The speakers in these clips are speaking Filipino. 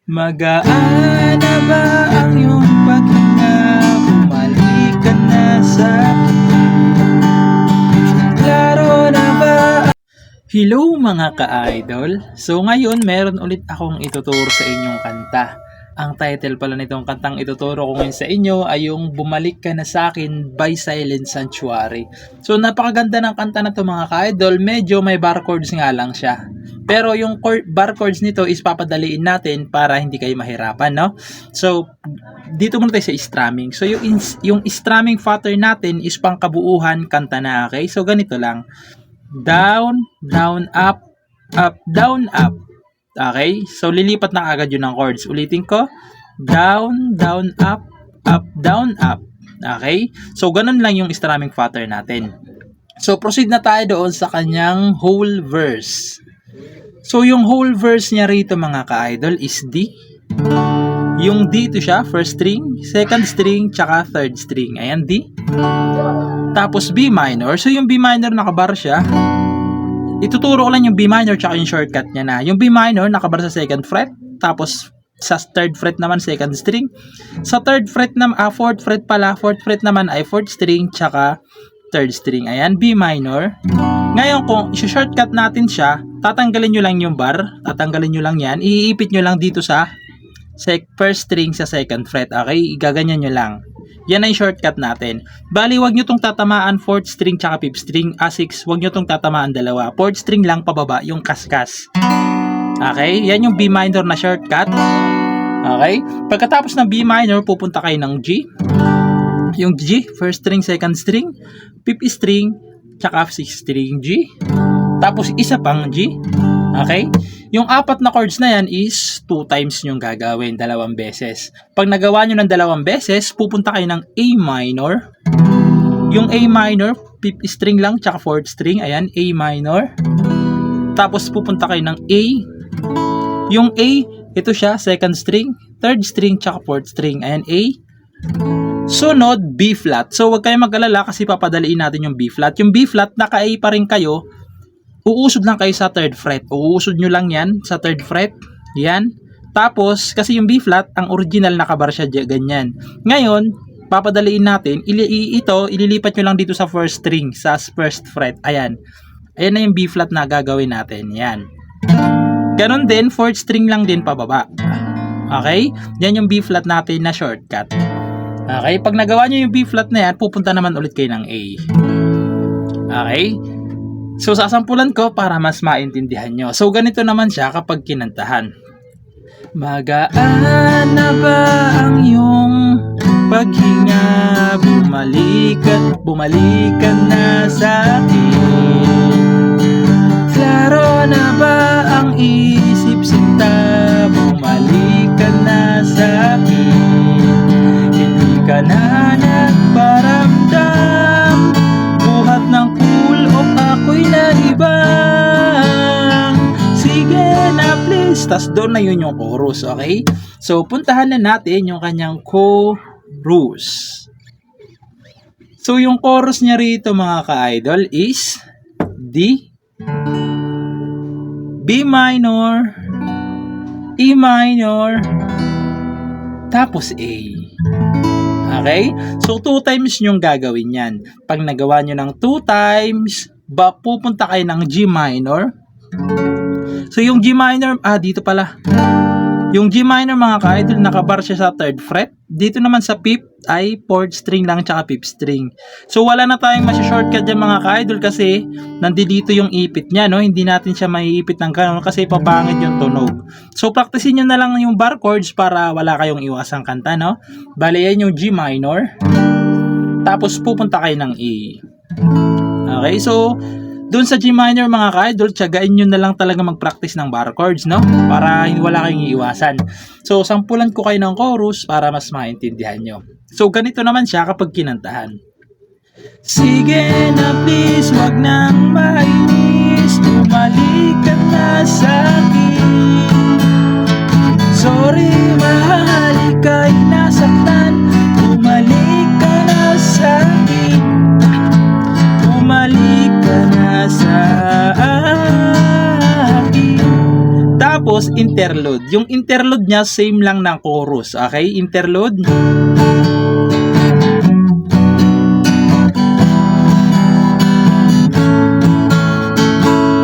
Magaan na ba ang iyong paghinga? Bumalik ka na sa'kin. Klaro na ba? Hello mga ka-idol! So ngayon meron ulit akong ituturo sa inyong kanta. Ang title pala nitong kantang ituturo ko ngayon sa inyo ay yung Bumalik Ka Na Sa'kin by Silent Sanctuary. So napakaganda ng kanta na to mga ka-idol, medyo may bar chords nga lang siya. Pero yung bar chords nito is papadaliin natin para hindi kayo mahirapan, no? So dito muna tayo sa strumming. So yung strumming pattern natin is pangkabuuhan kanta na, okay? So ganito lang. Down, down, up, up, down, up. Okay? So, lilipat na agad yun ng chords. Ulitin ko. Down, down, up, down, up. Okay? So, ganun lang yung strumming pattern natin. So, proceed na tayo doon sa kanyang whole verse. So, yung whole verse niya rito mga ka-idol is D. Yung D ito siya, first string, second string, tsaka third string. Ayan, D. Tapos B minor. So, yung B minor nakabar siya. Ituturo ko lang yung B minor tsaka yung shortcut niya na. Yung B minor nakabar sa second fret. Tapos, sa third fret naman, second string. Sa third fret naman, fourth fret pala. Fourth fret naman ay fourth string tsaka third string. Ayan, B minor. Ngayon, kung i-shortcut natin siya, tatanggalin nyo lang yung bar. Tatanggalin nyo lang yan. Iipit nyo lang dito sa first string sa second fret. Okay? Igaganyan nyo lang. Yan ay shortcut natin. Bali, wag nyo tong tatamaan 4th string tsaka 5th string. 6, wag nyo tong tatamaan dalawa. 4th string lang pababa, yung kaskas. Okay? Yan yung B minor na shortcut. Okay? Pagkatapos ng B minor, pupunta kayo ng G. Yung G, first string, second string, 5th string, tsaka 6th string G. Tapos isa pang G. Okay? Yung apat na chords na yan is 2 times yung gagawin, 2 beses. Pag nagawa nyo ng 2 beses, pupunta kayo ng A minor. Yung A minor, 5th string lang, tsaka 4th string. Ayan, A minor. Tapos pupunta kayo ng A. Yung A, ito siya, second string, third string, tsaka 4th string. Ayan, A. Sunod, B flat. So, huwag kayong mag-alala kasi papadaliin natin yung B flat. Yung B flat, naka-A pa rin kayo. Uusod lang kayo sa third fret. Uusod nyo lang yan sa third fret. Yan. Tapos, kasi yung B flat, ang original nakabar siya ganyan. Ngayon, papadaliin natin. Ililipat nyo lang dito sa first string, sa first fret. Ayan. Ayan na yung B flat na gagawin natin. Yan. Ganon din, fourth string lang din pababa. Okay? Yan yung B flat natin na shortcut. Okay? Pag nagawa nyo yung B flat na yan, pupunta naman ulit kayo ng A. Okay? So, sasampulan ko para mas maintindihan nyo. So, ganito naman siya kapag kinantahan. Magaan na ba ang iyong paghinga? Bumalik ka na sa'kin. Klaro na ba ang isip sinta? Bumalik ka na sa'kin. Hindi ka na nagparamdam. Buhat ng ako'y naibang. Sige na please. Tas doon na yun yung chorus, okay? So, puntahan na natin yung kanyang chorus. So, yung chorus niya rito mga ka-idol is D, B minor, E minor, tapos A. Okay? So, 2 times yung gagawin yan. Pag nagawa nyo ng 2 times, pupunta kayo ng G minor. So, yung G minor, dito pala. Yung G minor mga ka-idol, nakabar siya sa 3rd fret. Dito naman sa 5th ay 4th string lang tsaka 5th string. So, wala na tayong masya-shortcut dyan mga ka-idol kasi nandito yung ipit niya, no? Hindi natin siya maiipit ng gano'n kasi papangit yung tunog. So, practicein nyo na lang yung bar chords para wala kayong iwasang kanta, no? Bale, yan yung G minor. Tapos, pupunta kayo ng A. Okay, so doon sa G minor mga ka-idol, tiyagain nyo na lang talaga mag-practice ng bar chords, no? Para wala kayong iiwasan. So, sampulan ko kayo ng chorus para mas maintindihan nyo. So, ganito naman siya kapag kinantahan. Sige na please, wag nang mainis. Bumalik ka na sa'kin. Sorry, mahal, ika'y nasaktan. Bumalik ka na sa'kin. Bumalik ka na sa akin. Tapos interlude. Yung interlude niya, same lang ng chorus. Okay? Interlude.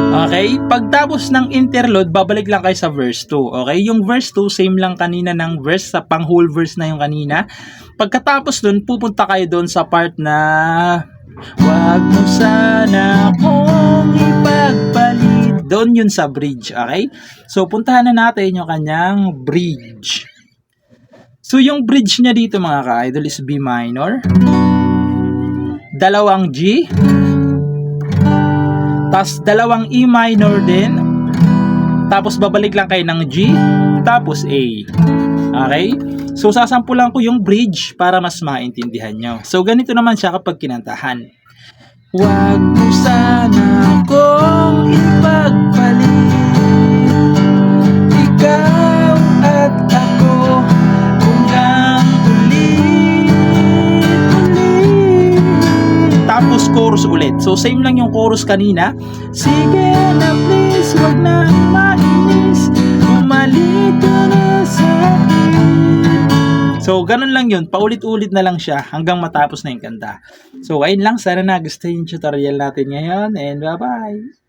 Okay? Pagtapos ng interlude, babalik lang kayo sa verse 2. Okay? Yung verse 2, same lang kanina ng verse, sa pang whole verse na yung kanina. Pagkatapos dun, pupunta kayo dun sa part na wag mo sana kong ipagpalit. Doon yun sa bridge. Okay? So, puntahan na natin yung kanyang bridge. So, yung bridge niya dito mga ka-idol is B minor. Dalawang G. Tapos dalawang E minor din. Tapos babalik lang kayo ng G. Tapos A. Okay? So sasampulan ko yung bridge para mas maintindihan nyo. So ganito naman siya kapag kinantahan. Wag mo sana kong ipagpalit, ikaw at ako hanggang ulit. Tapos chorus ulit. So same lang yung chorus kanina. Sige na please, wag na mainis, bumalik ka na sa akin. So ganun lang yun. Paulit-ulit na lang siya hanggang matapos na yung kanta. So ayun lang. Sana nagustuhan yung tutorial natin ngayon. And bye-bye!